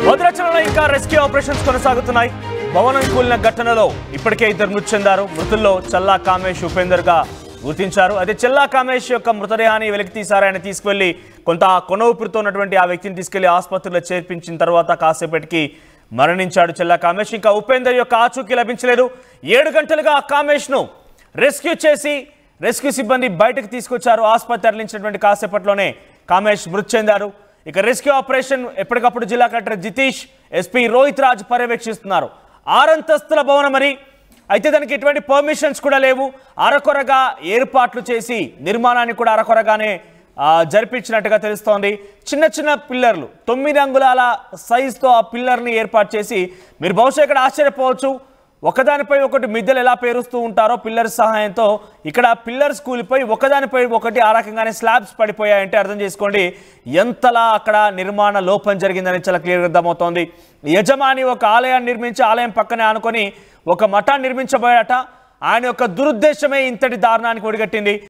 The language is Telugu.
భద్రాచలంలో ఇంకా రెస్క్యూ ఆపరేషన్స్ కొనసాగుతున్నాయి. భవనం కూలిన ఘటనలో ఇప్పటికే 2 మృతి చెందారు. మృతుల్లో చల్లా కామేష్ ఉపేందర్ గా గుర్తించారు. అయితే చల్లా కామేష్ యొక్క మృతదేహాన్ని వెలికి తీశారు. ఆయన తీసుకువెళ్లి కొంత కొనవుపురితో ఉన్నటువంటి ఆ వ్యక్తిని తీసుకెళ్లి ఆసుపత్రిలో చేర్పించిన తర్వాత కాసేపటికి మరణించాడు చల్లా కామేష్. ఇంకా ఉపేందర్ యొక్క ఆచూకీ లభించలేదు. 7 గంటలుగా కామేష్ ను రెస్క్యూ చేసి రెస్క్యూ సిబ్బంది బయటకు తీసుకొచ్చారు. ఆసుపత్రి తరలించినటువంటి కాసేపట్లోనే కామేష్ మృతి చెందారు. ఇక రెస్క్యూ ఆపరేషన్ ఎప్పటికప్పుడు జిల్లా కలెక్టర్ జితీష్, ఎస్పీ రోహిత్ రాజ్ పర్యవేక్షిస్తున్నారు. 6 అంతస్తుల భవనం మరి, అయితే దానికి ఎటువంటి పర్మిషన్స్ కూడా లేవు. అరకొరగా ఏర్పాట్లు చేసి నిర్మాణాన్ని కూడా అరకొరగానే జరిపించినట్టుగా తెలుస్తోంది. చిన్న చిన్న పిల్లర్లు 9 అంగుళాల సైజుతో ఆ పిల్లర్ని ఏర్పాటు చేసి, మీరు బహుశా ఇక్కడ ఆశ్చర్యపోవచ్చు, ఒకదానిపై ఒకటి మిద్దెలు ఎలా పేరుస్తూ ఉంటారో పిల్లర్స్ సహాయంతో ఇక్కడ పిల్లర్స్ కూలిపోయి ఒకదానిపై ఒకటి ఆ రకంగానే స్లాబ్స్ పడిపోయాయంటే అర్థం చేసుకోండి ఎంతలా అక్కడ నిర్మాణ లోపం జరిగిందని చాలా క్లియర్గా అర్థమవుతోంది. యజమాని ఒక ఆలయాన్ని నిర్మించి ఆలయం పక్కనే ఆనుకొని ఒక మఠాన్ని నిర్మించబోయాట. ఆయన యొక్క దురుద్దేశమే ఇంతటి దారుణానికి ఒడిగట్టింది.